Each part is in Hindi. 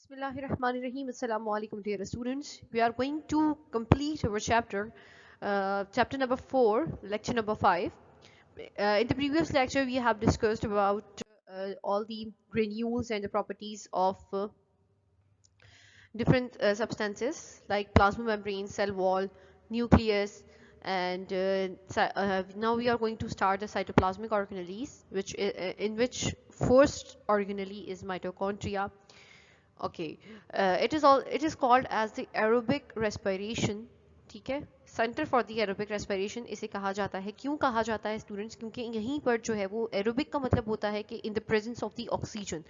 Bismillahirrahmanirrahim. Assalamu alaikum, dear students. We are going to complete our chapter number 4, lecture number 5. In the previous lecture, we have discussed about all the granules and the properties of different substances like plasma membrane, cell wall, nucleus, and now we are going to start the cytoplasmic organelles, in which first organelle is mitochondria. Okay, it is called as the aerobic respiration. ठीक है, centre for the aerobic respiration इसे कहा जाता है. क्यों कहा जाता है स्टूडेंट्स? क्योंकि यहीं पर जो है वो एरोबिक का मतलब होता है कि in the presence of the oxygen.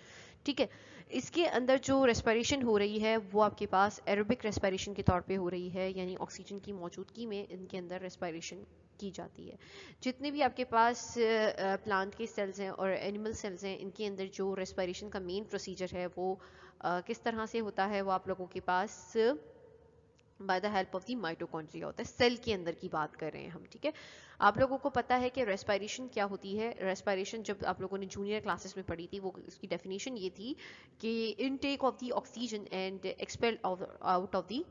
ठीक है, इसके अंदर जो रेस्पिरेशन हो रही है वो आपके पास एरोबिक रेस्पिरेशन के तौर पे हो रही है, यानी ऑक्सीजन की मौजूदगी में इनके अंदर रेस्पिरेशन की जाती है. जितने भी आपके पास प्लांट के सेल्स हैं और एनिमल सेल्स हैं, इनके अंदर जो रेस्पिरेशन का मेन प्रोसीजर है वो किस तरह से होता है, वो आप लोगों के पास by the help of the mitochondria होता है. सेल के अंदर की बात कर रहे हैं हम. ठीक है, आप लोगों को पता है कि रेस्पिरेशन क्या होती है. रेस्पिरेशन जब आप लोगों ने जूनियर क्लासेस में पढ़ी थी, वो उसकी डेफिनेशन ये थी कि intake of the oxygen and expel out of the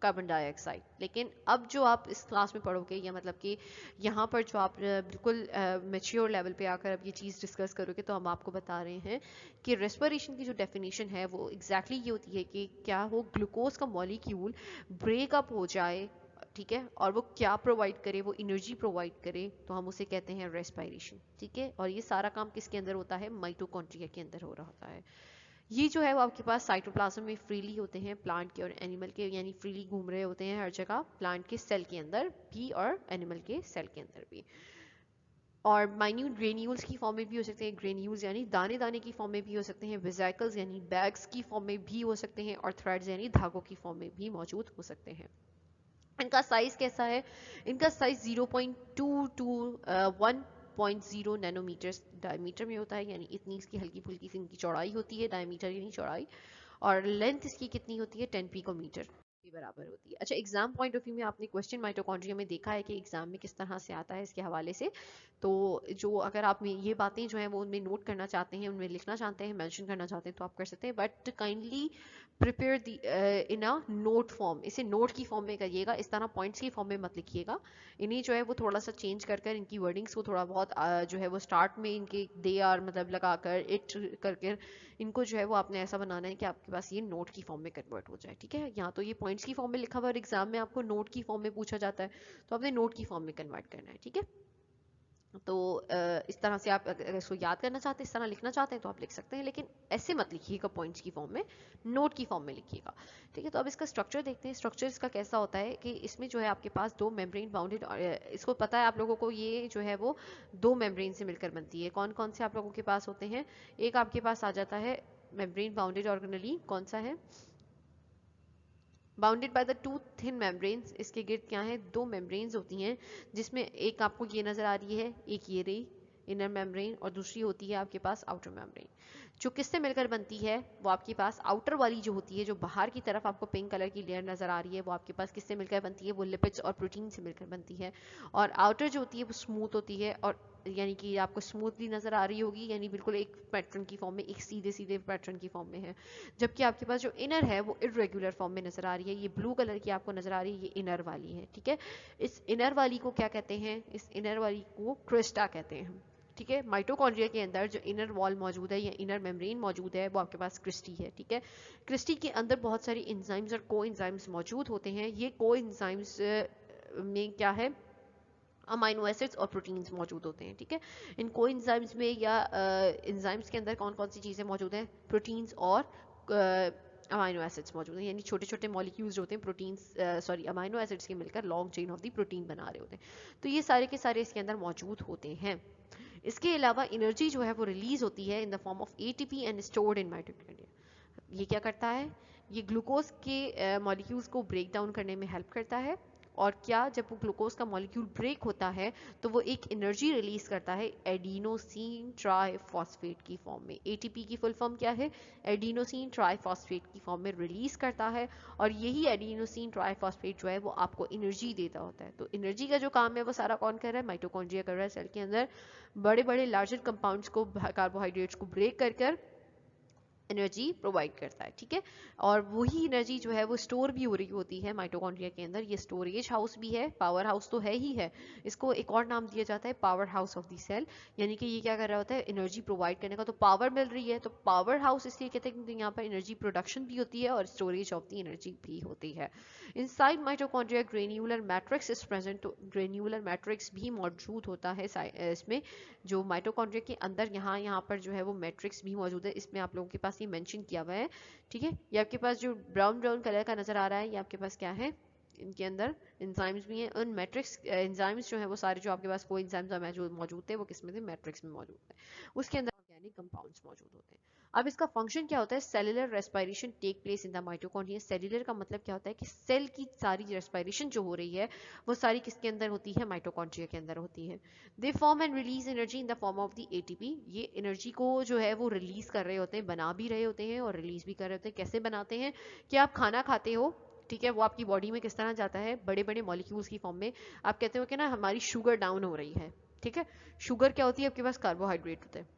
carbon dioxide. लेकिन अब जो आप इस क्लास में पढ़ोगे, या मतलब कि यहाँ पर जो आप बिल्कुल मैच्योर लेवल पे आकर अब ये चीज़ डिस्कस करोगे, तो हम आपको बता रहे हैं कि रेस्पिरेशन की जो डेफिनेशन है वो एग्जैक्टली ये होती है कि क्या वो ग्लूकोज का मॉलिक्यूल ब्रेकअप हो जाए, ठीक है, और वो क्या प्रोवाइड करे, वो एनर्जी प्रोवाइड करे, तो हम उसे कहते हैं रेस्पिरेशन. ठीक है, और ये सारा काम किसके अंदर होता है? माइटोकॉन्ड्रिया के अंदर हो रहा होता है. ये जो है वो आपके पास साइटोप्लाज्म में फ्रीली होते हैं, प्लांट के और एनिमल के, यानी फ्रीली घूम रहे होते हैं हर जगह, प्लांट के सेल के अंदर भी और एनिमल के सेल के अंदर भी. और माइन्यूट ग्रेन्यूल्स की फॉर्म में भी हो सकते हैं. ग्रेन्यूल्स यानी दाने दाने की फॉर्म में भी हो सकते हैं. वेसिकल्स यानी बैग्स की फॉर्म में भी हो सकते हैं. और थ्रेड्स यानी धागों की फॉर्म में भी मौजूद हो सकते हैं. इनका साइज कैसा है? इनका साइज 0.2 टू 1.0 नैनोमीटर डायमीटर में होता है, यानी इतनी इसकी हल्की फुल्की सी इनकी चौड़ाई होती है, डायमीटर यानी चौड़ाई. और लेंथ इसकी कितनी होती है? 10 पिकोमीटर के बराबर होती है. अच्छा, एग्जाम पॉइंट ऑफ व्यू में आपने क्वेश्चन माइटोकॉन्ड्रिया में देखा है कि एग्जाम में किस तरह से आता है इसके हवाले से. तो जो अगर आप ये बातें जो हैं वो उनमें नोट करना चाहते हैं, उनमें लिखना चाहते हैं, मेंशन करना चाहते हैं, तो आप कर सकते हैं. But kindly prepare the in a note form. इसे नोट की फॉर्म में करिएगा, इस तरह पॉइंट्स की फॉर्म में मत लिखिएगा. इन्हें जो है वो थोड़ा सा चेंज कर कर इनकी वर्डिंग्स को थोड़ा बहुत जो है वो स्टार्ट में इनके दे आर मतलब लगाकर इट करके इनको जो है वो आपने ऐसा बनाना है कि आपके पास ये नोट की फॉर्म में कन्वर्ट हो जाए. ठीक है, यहाँ तो ये पॉइंट्स की फॉर्म में लिखा हुआ और एग्जाम में आपको नोट की फॉर्म में पूछा जाता है, तो आपने नोट की फॉर्म में कन्वर्ट करना है. ठीक है, तो इस तरह से आप अगर इसको याद करना चाहते हैं, इस तरह लिखना चाहते हैं, तो आप लिख सकते हैं, लेकिन ऐसे मत लिखिएगा पॉइंट्स की फॉर्म में, नोट की फॉर्म में लिखिएगा. ठीक है, तो अब इसका स्ट्रक्चर देखते हैं. स्ट्रक्चर इसका कैसा होता है कि इसमें जो है आपके पास दो मेम्ब्रेन बाउंडेड, इसको पता है आप लोगों को, ये जो है वो दो मेम्ब्रेन से मिलकर बनती है. कौन कौन से आप लोगों के पास होते हैं? एक आपके पास आ जाता है मेम्ब्रेन बाउंडेड ऑर्गेनेली. कौन सा है? Bounded by the two thin membranes. इसके गिर्द क्या है? दो मेम्ब्रेन्स होती हैं, जिसमें एक आपको ये नजर आ रही है, एक ये रही इनर मेम्ब्रेन, और दूसरी होती है आपके पास आउटर मेम्ब्रेन. जो किससे मिलकर बनती है? वो आपके पास आउटर वाली जो होती है, जो बाहर की तरफ आपको पिंक कलर की लेयर नजर आ रही है, वो आपके पास किससे मिलकर बनती है? वो लिपिड्स और प्रोटीन से मिलकर बनती है. और आउटर जो होती है वो स्मूथ होती है, और यानी कि आपको स्मूथली नजर आ रही होगी, यानी बिल्कुल एक पैटर्न की फॉर्म में, एक सीधे सीधे पैटर्न की फॉर्म में है. जबकि आपके पास जो इनर है वो इरेगुलर फॉर्म में नजर आ रही है. ये ब्लू कलर की आपको नजर आ रही है, ये इनर वाली है. ठीक है, इस इनर वाली को क्या कहते हैं? इस इनर वाली को क्रिस्टा कहते हैं. ठीक है, माइटोकॉन्ड्रिया के अंदर जो इनर वॉल मौजूद है या इनर मेम्ब्रेन मौजूद है, वो आपके पास क्रिस्टी है. ठीक है, क्रिस्टी के अंदर बहुत सारी एंजाइम्स और को एंजाइम्स मौजूद होते हैं. ये को एंजाइम्स में क्या है? अमाइनो एसिड्स और प्रोटीन्स मौजूद होते हैं. ठीक है, इन को एंजाइम्स में या एंजाइम्स के अंदर कौन कौन सी चीज़ें मौजूद हैं? प्रोटीन्स और अमाइनो एसिड्स मौजूद हैं, यानी छोटे छोटे मॉलिक्यूल्स होते हैं प्रोटीन्स सॉरी अमाइनो एसिड्स के मिलकर long chain of the protein बना रहे होते हैं. तो ये सारे के सारे इसके अंदर मौजूद होते हैं. इसके अलावा एनर्जी जो है वो रिलीज होती है in the form of ATP and stored in mitochondria. ये क्या करता है? ये ग्लूकोज के मॉलिक्यूल्स को ब्रेक डाउन करने में हेल्प करता है. और क्या, जब वो ग्लूकोज का मॉलिक्यूल ब्रेक होता है तो वो एक एनर्जी रिलीज करता है एडिनोसिन ट्राइफॉस्फेट की फॉर्म में. एटीपी की फुल फॉर्म क्या है? एडिनोसिन ट्राइफॉस्फेट की फॉर्म में रिलीज करता है. और यही एडिनोसिन ट्राइफॉस्फेट जो है वो आपको एनर्जी देता होता है. तो एनर्जी का जो काम है वो सारा कौन कर रहा है? माइटोकॉन्ड्रिया कर रहा है. सेल के अंदर बड़े बड़े लार्जर कंपाउंड्स को, कार्बोहाइड्रेट्स को ब्रेक कर कर एनर्जी प्रोवाइड करता है, ठीक है। और वही एनर्जी जो है वो स्टोर भी हो रही होती है माइटोकॉन्ड्रिया के अंदर। ये स्टोरेज हाउस भी है, पावर हाउस तो है ही है, इसको एक और नाम दिया जाता है power house of the cell. यानी कि ये क्या कर रहा होता है, एनर्जी प्रोवाइड करने का, तो पावर मिल रही है तो पावर हाउस इसलिए कहते हैं क्योंकि यहाँ पर एनर्जी प्रोडक्शन भी होती है और स्टोरेज ऑफ द एनर्जी भी होती है। Inside mitochondria granular matrix is present, तो ग्रेन्यूलर मैट्रिक्स भी मौजूद होता है इसमें, जो माइटोकॉन्ड्रिया के अंदर यहाँ पर जो है वो मैट्रिक्स भी मौजूद है। इसमें आप लोगों के पास ये मेंशन किया हुआ है, ठीक है। ये आपके पास जो ब्राउन ब्राउन कलर का नजर आ रहा है, ये आपके पास क्या है, इनके अंदर एंजाइम्स भी हैं। उन मैट्रिक्स एंजाइम्स जो है वो सारे, जो आपके पास कोई एंजाइम्स मौजूद थे वो किस में थे, मैट्रिक्स में मौजूद है। उसके अंदर ऑर्गेनिक कंपाउंड्स मौजूद होते हैं। अब इसका फंक्शन क्या होता है, cellular respiration take place in the mitochondria. Cellular का मतलब क्या होता है कि सेल की सारी रेस्पिरेशन जो हो रही है वो सारी किसके अंदर होती है, माइटोकॉन्ड्रिया के अंदर होती है। They form and release energy in the form of the ATP. ये एनर्जी को जो है वो रिलीज कर रहे होते हैं, बना भी रहे होते हैं और रिलीज भी कर रहे होते हैं। कैसे बनाते हैं कि आप खाना खाते हो, ठीक है, वो आपकी बॉडी में किस तरह जाता है, बड़े बड़े मॉलिक्यूल्स की फॉर्म में। आप कहते हो कि ना हमारी शुगर डाउन हो रही है, ठीक है। शुगर क्या होती है, आपके पास कार्बोहाइड्रेट होते हैं।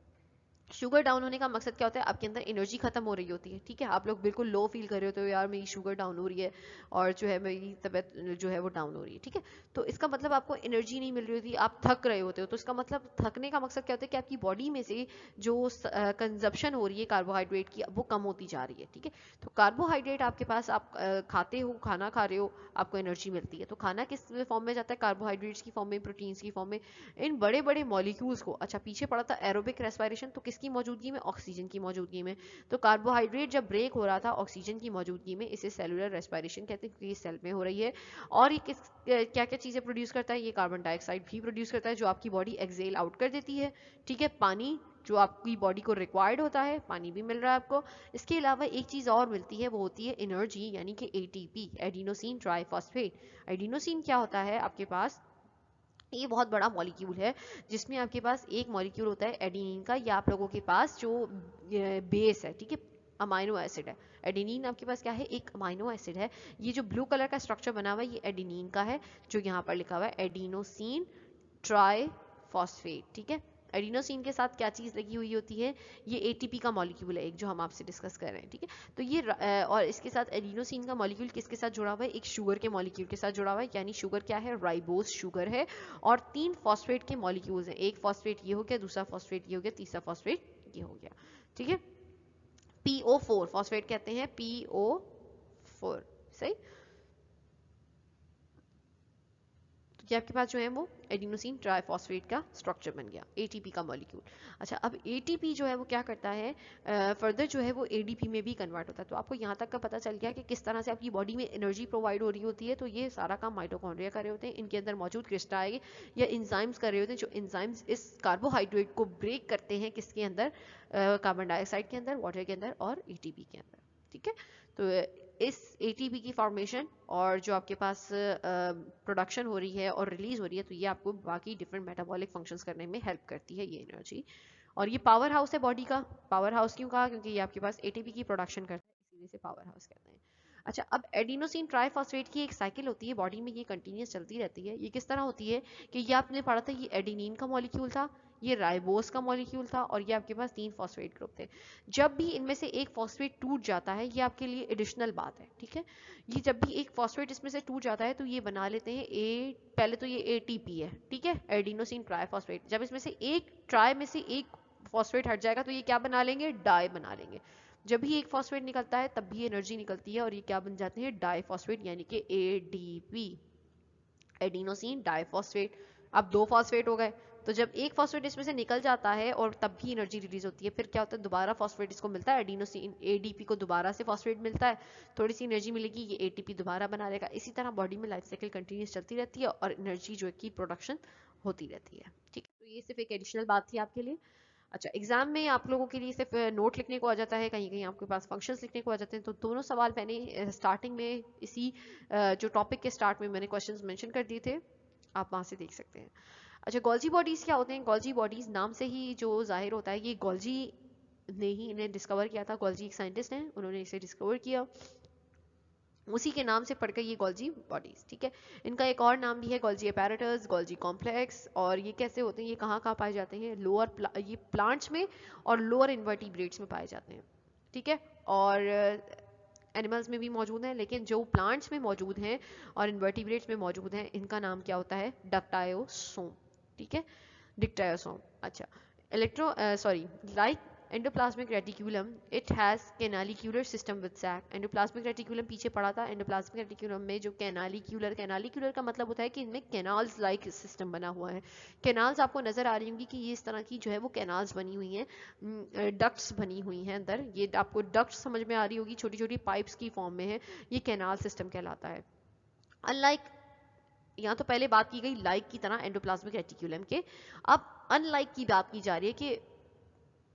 शुगर डाउन होने का मकसद क्या होता है, आपके अंदर एनर्जी खत्म हो रही होती है, ठीक है। आप लोग बिल्कुल लो फील कर रहे होते हो, यार मेरी शुगर डाउन हो रही है और जो है मेरी तबीयत जो है वो डाउन हो रही है, ठीक है। तो इसका मतलब आपको एनर्जी नहीं मिल रही होती, आप थक रहे होते हो। तो इसका मतलब थकने का मकसद क्या होता है कि आपकी बॉडी में से जो कंजप्शन हो रही है कार्बोहाइड्रेट की वो कम होती जा रही है, ठीक है। तो कार्बोहाइड्रेट आपके पास, आप खाते हो, खाना खा रहे हो, आपको एनर्जी मिलती है। तो खाना किस फॉर्म में जाता है, कार्बोहाइड्रेट्स की फॉर्म में, प्रोटीन्स की फॉर्म में, इन बड़े बड़े मॉलिक्यूल्स को। अच्छा, पीछे पड़ा था एरोबिक रेस्पिरेशन, तो किसकी मौजूदगी में, ऑक्सीजन की मौजूदगी में। तो कार्बोहाइड्रेट जब ब्रेक हो रहा था ऑक्सीजन की मौजूदगी में, इसे सेलुलर रेस्पिरेशन कहते हैं क्योंकि ये सेल में हो रही है। और ये किस क्या क्या चीजें प्रोड्यूस करता है, ये कार्बन डाइऑक्साइड भी प्रोड्यूस करता है जो आपकी बॉडी एक्सेल आउट कर देती है, ठीक है। पानी जो आपकी बॉडी को रिक्वायर्ड होता है, पानी भी मिल रहा है आपको। इसके अलावा एक चीज और मिलती है, वो होती है एनर्जी, यानी कि एटीपी, एडिनोसिन ट्राइफॉस्फेट। एडिनोसिन क्या होता है आपके पास, ये बहुत बड़ा मॉलिक्यूल है जिसमें आपके पास एक मॉलिक्यूल होता है एडेनिन का। ये आप लोगों के पास जो बेस है, ठीक है, अमाइनो एसिड है। एडेनिन आपके पास क्या है, एक अमाइनो एसिड है। ये जो ब्लू कलर का स्ट्रक्चर बना हुआ है ये एडेनिन का है, जो यहाँ पर लिखा हुआ है एडिनोसिन ट्राइफॉस्फेट, ठीक है। एडिनोसिन के साथ क्या चीज लगी हुई होती है, ये एटीपी का मॉलिक्यूल है एक, जो हम आपसे डिस्कस कर रहे हैं, ठीक है। तो ये और इसके साथ एडिनोसिन का मॉलिक्यूल किसके साथ जुड़ा हुआ है, एक शुगर के मॉलिक्यूल के साथ जुड़ा हुआ है। यानी शुगर क्या है, राइबोज शुगर है। और 3 फॉस्फेट के मॉलिक्यूल्स हैं, एक फॉस्फेट ये हो गया, दूसरा फॉस्फेट ये हो गया, तीसरा फॉस्फेट ये हो गया, ठीक है। PO4 फॉस्फेट कहते हैं, PO4, सही। ये आपके पास जो है वो एडिनोसिन ट्राइफॉस्फेट का स्ट्रक्चर बन गया, एटीपी का मॉलिक्यूल। अच्छा, अब एटीपी जो है वो क्या करता है, फर्दर जो है वो एडीपी में भी कन्वर्ट होता है। तो आपको यहाँ तक का पता चल गया कि किस तरह से आपकी बॉडी में एनर्जी प्रोवाइड हो रही होती है। तो ये सारा काम माइटोकॉन्ड्रिया कर रहे होते हैं, इनके अंदर मौजूद क्रिस्टल या एंजाइम्स कर रहे होते हैं, जो एंजाइम्स इस कार्बोहाइड्रेट को ब्रेक करते हैं किसके अंदर, कार्बन डाइऑक्साइड के अंदर, वाटर के अंदर और एटीपी के अंदर, ठीक है। तो इस एटीपी की फॉर्मेशन और जो आपके पास प्रोडक्शन हो रही है और रिलीज हो रही है, तो ये आपको बाकी डिफरेंट मेटाबॉलिक फंक्शंस करने में हेल्प करती है ये एनर्जी। और ये पावर हाउस है बॉडी का। पावर हाउस क्यों कहा, क्योंकि ये आपके पास एटीपी की प्रोडक्शन करता है, इसीलिए से पावर हाउस कहते हैं। अच्छा, अब एडिनोसिन ट्राइफॉस्फेट की एक साइकिल होती है बॉडी में, ये कंटिन्यूस चलती रहती है। ये किस तरह होती है कि ये आपने पढ़ा था, ये एडिनिन का मॉलिक्यूल था, ये राइबोस का मॉलिक्यूल था, और ये आपके पास 3 फॉस्फेट ग्रुप थे। जब भी इनमें से एक फॉस्फेट टूट जाता है, ये आपके लिए एडिशनल बात है, ठीक है। ये जब भी एक फॉस्फेट इसमें से टूट जाता है तो ये बना लेते हैं पहले तो ये एटीपी है, ठीक है, एडिनोसिन ट्राइफॉस्फेट। जब इसमें से एक ट्राई में से एक फॉस्फेट हट जाएगा तो ये क्या बना लेंगे, डाई बना लेंगे। जब भी एक फॉस्फेट निकलता है तब भी एनर्जी निकलती है और ये क्या बन जाते हैं, डाईफॉस्फेट, यानी कि एडीपी, एडिनोसिन डाईफॉस्फेट। अब 2 फॉस्फेट हो गए, तो जब एक फॉस्फेट इसमें से निकल जाता है और तब भी एनर्जी रिलीज होती है, फिर क्या होता है, दोबारा फॉस्फेट इसको मिलता है, एडिनोसिन एडीपी को दोबारा से फॉस्फेट मिलता है, थोड़ी सी एनर्जी मिलेगी, ये एटीपी दोबारा बना लेगा। इसी तरह बॉडी में लाइफ साइकिल कंटिन्यूस चलती रहती है और एनर्जी जो है की प्रोडक्शन होती रहती है, ठीक है। तो ये सिर्फ एक एडिशनल बात थी आपके लिए। अच्छा, एग्जाम में आप लोगों के लिए सिर्फ नोट लिखने को आ जाता है, कहीं कहीं आपके पास फंक्शंस लिखने को आ जाते हैं। तो दोनों सवाल मैंने स्टार्टिंग में इसी जो टॉपिक के स्टार्ट में मैंने क्वेश्चंस मेंशन कर दिए थे, आप वहां से देख सकते हैं। अच्छा, गोल्जी बॉडीज क्या होते हैं, गोल्जी बॉडीज नाम से ही जो जाहिर होता है, ये गोल्जी ने ही इन्हें डिस्कवर किया था। गोल्जी एक साइंटिस्ट हैं, उन्होंने इसे डिस्कवर किया, उसी के नाम से पढ़कर ये गोल्जी बॉडीज, ठीक है। इनका एक और नाम भी है गोल्जी अपैरेटस, गोल्जी कॉम्प्लेक्स। और ये कैसे होते हैं, ये कहाँ कहाँ पाए जाते हैं, ये प्लांट्स में और लोअर इन्वर्टिब्रेट्स में पाए जाते हैं, ठीक है। और एनिमल्स में भी मौजूद हैं, लेकिन जो प्लांट्स में मौजूद हैं और इन्वर्टिब्रेट्स में मौजूद हैं, इनका नाम क्या होता है? डक्टायोसोम। ठीक है, डिक्टायोसोम। अच्छा, like endoplasmic reticulum, it has canalicular system with sac. endoplasmic reticulum पीछे पढ़ा था। endoplasmic reticulum में जो canalicular का मतलब होता है कि इनमें canals like system बना हुआ है। canals आपको नजर आ रही होंगी कि ये इस तरह की जो है वो canals बनी हुई हैं, ducts बनी हुई हैं अंदर। ये आपको ducts समझ में आ रही होगी, छोटी छोटी pipes की फॉर्म में है। ये canal system कहलाता है। unlike, यहाँ तो पहले बात की गई लाइक की तरह एंडोप्लाज्मिक रेटिकुलम के, अब अनलाइक की बात की जा रही है कि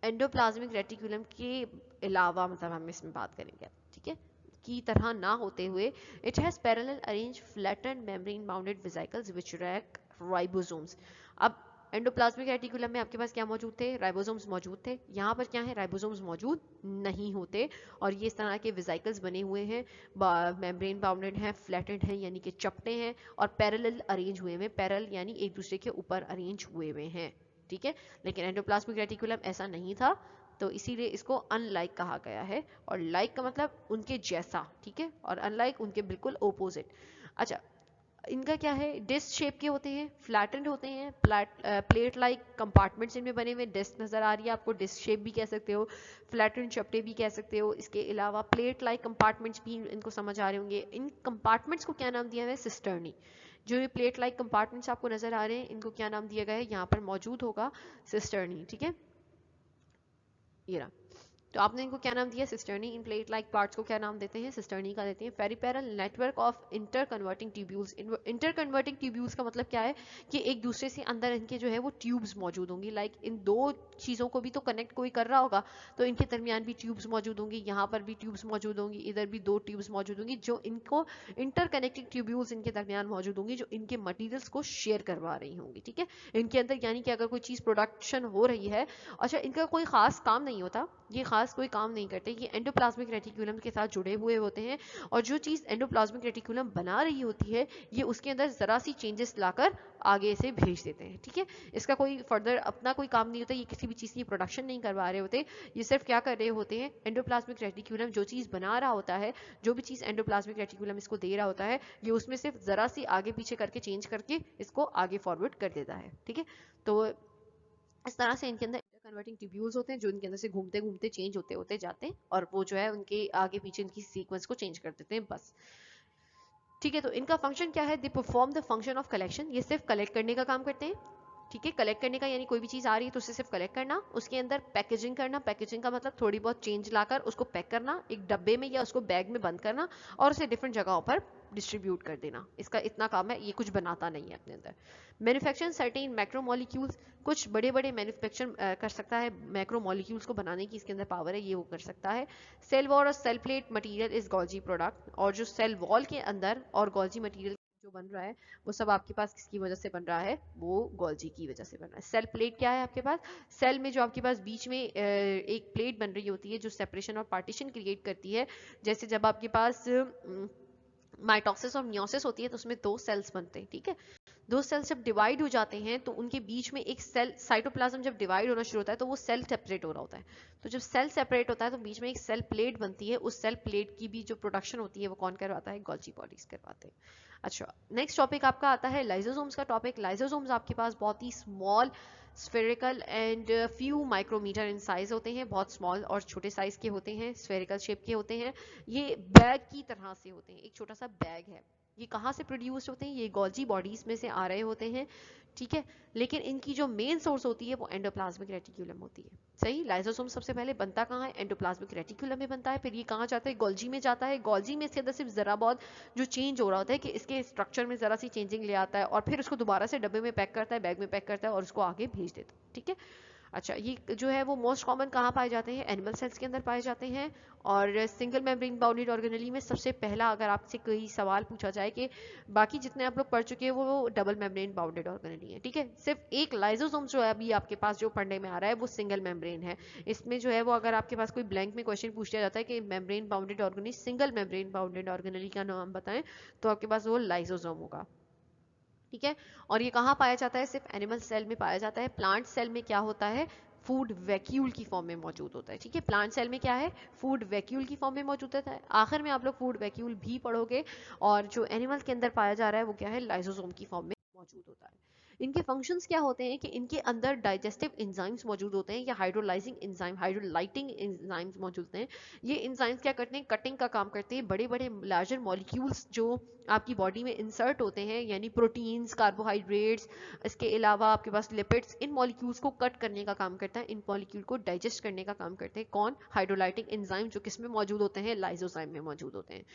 एंडोप्लाज्मिक रेटिकुलम के अलावा, मतलब हम इसमें बात करेंगे, ठीक है, की तरह ना होते हुए it has parallel arrange flattened membrane bounded vesicles which rack ribosomes. अब एंडोप्लाज्मिक रेटिकुलम में आपके पास क्या मौजूद थे? राइबोसोम्स मौजूद थे। यहाँ पर क्या है? राइबोसोम्स मौजूद नहीं होते और ये इस तरह के वेसिकल्स बने हुए हैं, मेम्ब्रेन बाउंडेड हैं, फ्लैटेंड हैं यानी कि चपटे हैं, और पैरेलल अरेंज हुए हैं। पैरेलल यानी एक दूसरे के ऊपर अरेंज हुए हुए हैं, ठीक है। लेकिन एंडोप्लाज्मिक रेटिकुलम ऐसा नहीं था, तो इसीलिए इसको अनलाइक कहा गया है। और लाइक का मतलब उनके जैसा, ठीक है, और अनलाइक उनके बिल्कुल ओपोजिट। अच्छा, इनका क्या है? डिस्क शेप के होते हैं, फ्लैटेंड होते हैं, प्लेट लाइक कंपार्टमेंट्स इनमें बने हुए। डिस्क नजर आ रही है आपको, डिस्क शेप भी कह सकते हो, फ्लैटेंड चपटे भी कह सकते हो। इसके अलावा प्लेट लाइक कंपार्टमेंट्स भी इनको समझ आ रहे होंगे। इन कंपार्टमेंट्स को क्या नाम दिया है? सिस्टर्नी। जो ये प्लेट लाइक कंपार्टमेंट्स आपको नजर आ रहे हैं, इनको क्या नाम दिया गया है? यहाँ पर मौजूद होगा सिस्टर्नी, ठीक है। ये रहा, तो आपने इनको क्या नाम दिया? सिस्टर्नी। इन प्लेट लाइक पार्ट्स को क्या नाम देते हैं? सिस्टर्नी का देते हैं। Peripheral network of interconverting tubules. Interconverting tubules का मतलब क्या है? कि एक दूसरे से अंदर इनके जो है वो ट्यूब्स मौजूद होंगी। लाइक इन दो चीज़ों को भी तो कनेक्ट कोई कर रहा होगा, तो इनके दरमियान भी ट्यूब्स मौजूद होंगी, यहाँ पर भी ट्यूब्स मौजूद होंगी, इधर भी दो ट्यूब्स मौजूद होंगी, जो इनको इंटर कनेक्टिंग ट्यूब्यूल्स इनके दरमियान मौजूद होंगी, जो इनके मटीरियल्स को शेयर करवा रही होंगी, ठीक है, इनके अंदर। यानी कि अगर कोई चीज़ प्रोडक्शन हो रही है, अच्छा, इनका कोई खास काम नहीं होता, ये खास कोई काम नहीं करते, ये एंडोप्लाज्मिक रेटिकुलम के साथ जुड़े हुए होते हैं, और जो चीज़ एंडोप्लाज्मिक रेटिकुलम बना रही होती है, ये उसके अंदर ज़रा सी चेंजेस लाकर आगे से भेज देते हैं, ठीक है। इसका कोई फर्दर अपना कोई काम नहीं होता, ये किसी भी चीज़ की प्रोडक्शन नहीं करवा रहे होते, ये सिर्फ क्या कर रहे होते हैं? एंडोप्लाज्मिक रेटिकुलम जो चीज़ बना रहा होता है, जो भी चीज़ एंडोप्लाज्मिक रेटिकुलम इसको दे रहा होता है, ये उसमें सिर्फ ज़रा सी आगे पीछे करके चेंज करके इसको आगे फॉरवर्ड कर देता है, ठीक है। तो इस तरह से इनके अंदर कन्वर्टिंग ट्यूब्यूल्स होते हैं, जो इनके अंदर से घूमते घूमते चेंज होते होते जाते हैं, और वो जो है उनके आगे पीछे इनकी सीक्वेंस को चेंज कर देते हैं, बस, ठीक है। तो इनका फंक्शन क्या है? They perform the function of collection. ये सिर्फ कलेक्ट करने का काम करते हैं, ठीक है। कलेक्ट करने का यानी कोई भी चीज़ आ रही है तो उसे सिर्फ कलेक्ट करना, उसके अंदर पैकेजिंग करना। पैकेजिंग का मतलब थोड़ी बहुत चेंज लाकर उसको पैक करना एक डब्बे में या उसको बैग में बंद करना और उसे डिफरेंट जगहों पर डिस्ट्रीब्यूट कर देना। इसका इतना काम है, ये कुछ बनाता नहीं है अपने अंदर। मैन्युफैक्चर सर्टेन मैक्रोमोलिक्यूल्स, कुछ बड़े बड़े मैन्युफैक्चर कर सकता है, मैक्रोमोलिक्यूल्स को बनाने की इसके अंदर पावर है, ये वो कर सकता है। सेल वॉल और cell plate material is Golgi product, और जो सेल वॉल के अंदर और गॉल्जी मटीरियल जो बन रहा है वो सब आपके पास किसकी वजह से बन रहा है? वो गॉल्जी की वजह से बन रहा है। सेल प्लेट क्या है आपके पास? सेल में जो आपके पास बीच में एक प्लेट बन रही होती है जो सेपरेशन और पार्टीशन क्रिएट करती है। जैसे जब आपके पास माइटोसिस और मियोसिस होती है तो उसमें दो सेल्स बनते हैं, ठीक है। दो सेल्स जब डिवाइड हो जाते हैं तो उनके बीच में एक सेल, साइटोप्लाज्म जब डिवाइड होना शुरू होता है तो वो सेल सेपरेट हो रहा होता है। तो जब सेल सेपरेट होता है तो बीच में एक सेल प्लेट बनती है, उस सेल प्लेट की भी जो प्रोडक्शन होती है वो कौन करवाता है? गॉल्जी बॉडीज करवाते हैं। अच्छा, नेक्स्ट टॉपिक आपका आता है लाइसोसोम्स का टॉपिक। लाइसोसोम्स आपके पास बहुत ही small, spherical and few micrometre in size होते हैं, बहुत स्मॉल और छोटे साइज के होते हैं, स्फेरिकल शेप के होते हैं। ये बैग की तरह से होते हैं, एक छोटा सा बैग है। ये कहाँ से प्रोड्यूस होते हैं? ये गॉल्जी बॉडीज में से आ रहे होते हैं, ठीक है। लेकिन इनकी जो मेन सोर्स होती है वो एंडोप्लाज्मिक रेटिकुलम होती है, सही। लाइसोसोम सबसे पहले बनता कहाँ है? एंडोप्लाज्मिक रेटिकुलम में बनता है, फिर ये कहाँ जाता है? गॉल्जी में जाता है। गॉल्जी में इसके अंदर सिर्फ जरा बहुत जो चेंज हो रहा होता है कि इसके स्ट्रक्चर में जरा सी चेंजिंग ले आता है और फिर उसको दोबारा से डब्बे में पैक करता है, बैग में पैक करता है और उसको आगे भेज देता है, ठीक है। अच्छा, ये जो है वो मोस्ट कॉमन कहाँ पाए जाते हैं? एनिमल सेल्स के अंदर पाए जाते हैं। और सिंगल मेम्ब्रेन बाउंडेड ऑर्गेनेली में सबसे पहला अगर आपसे कोई सवाल पूछा जाए कि बाकी जितने आप लोग पढ़ चुके हैं वो डबल मेम्ब्रेन बाउंडेड ऑर्गेनेली है, ठीक है। सिर्फ एक लाइसोसोम जो है अभी आपके पास जो पढ़ने में आ रहा है वो सिंगल मेम्ब्रेन है। इसमें जो है वो अगर आपके पास कोई ब्लैंक में क्वेश्चन पूछ लिया जाता है कि membrane bounded organelle, single membrane bounded organelle का नाम बताएं, तो आपके पास वो लाइसोसोम होगा, ठीक है। और ये कहाँ पाया जाता है? सिर्फ एनिमल सेल में पाया जाता है। प्लांट सेल में क्या होता है? फूड वैक्यूल की फॉर्म में मौजूद होता है। ठीक है, प्लांट सेल में क्या है, फूड वैक्यूल की फॉर्म में मौजूद होता है। आखिर में आप लोग फूड वैक्यूल भी पढ़ोगे, और जो एनिमल के अंदर पाया जा रहा है वो क्या है, लाइसोसोम की फॉर्म में मौजूद होता है। इनके फंक्शंस क्या होते हैं कि इनके अंदर डाइजेस्टिव एंजाइम्स मौजूद होते हैं, या हाइड्रोलाइजिंग एंजाइम, हाइड्रोलाइटिंग एंजाइम्स मौजूद हैं। ये एंजाइम्स क्या करते हैं, कटिंग का काम करते हैं। बड़े बड़े लार्जर मॉलिक्यूल्स जो आपकी बॉडी में इंसर्ट होते हैं, यानी प्रोटीन्स, कार्बोहाइड्रेट्स, इसके अलावा आपके पास लिपिड्स, इन मॉलिक्यूल्स को कट करने का काम करता है, इन मॉलिक्यूल को डाइजेस्ट करने का काम करते हैं। कौन, हाइड्रोलाइटिक एंजाइम, जो किस में मौजूद होते हैं, लाइसोजाइम में मौजूद होते हैं।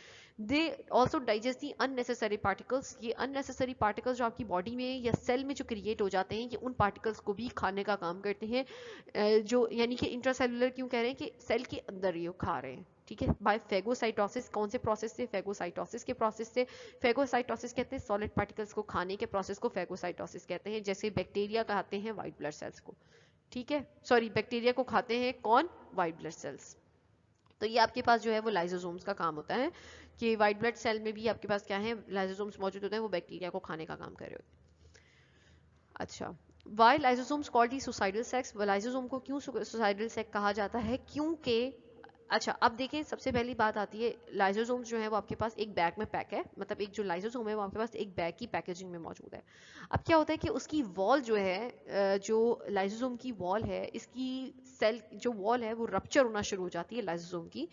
They also digest the unnecessary particles. ये अननेसेसरी पार्टिकल्स जो आपकी बॉडी में या सेल में जो क्रिएट हो जाते हैं, ये उन पार्टिकल्स को भी खाने का काम करते हैं। जो यानी कि इंट्रासेलुलर क्यों कह रहे हैं, कि सेल के अंदर ये खा रहे हैं। ठीक है, बाय फेगोसाइटोसिस। कौन से प्रोसेस से, फेगोसाइटोसिस के प्रोसेस से। फेगोसाइटोसिस कहते हैं सॉलिड पार्टिकल्स को खाने के प्रोसेस को फेगोसाइटोसिस कहते हैं। जैसे बैक्टीरिया खाते हैं व्हाइट ब्लड सेल्स को। ठीक है, सॉरी, बैक्टीरिया को खाते हैं कौन, व्हाइट ब्लड सेल्स। तो ये आपके पास जो है वो लाइसोसोम्स का काम होता है, कि व्हाइट ब्लड सेल में भी आपके पास क्या है, लाइसोसोम्स मौजूद होते हैं, वो बैक्टीरिया को खाने का काम कर रहे होते हैं। अच्छा, why lysosomes called the suicidal sacs. Lysosome को क्यों सुसाइडल सेक कहा जाता है, क्योंकि अच्छा अब देखें, सबसे पहली बात आती है, लाइसोसोम्स जो है वो आपके पास एक बैग में पैक है, मतलब एक जो लाइसोसोम है वो आपके पास एक बैग की पैकेजिंग में मौजूद है। अब क्या होता है कि उसकी वॉल जो है, जो लाइसोसोम की वॉल है, इसकी सेल जो वॉल है वो रप्चर होना शुरू हो जाती है लाइसोसोम की,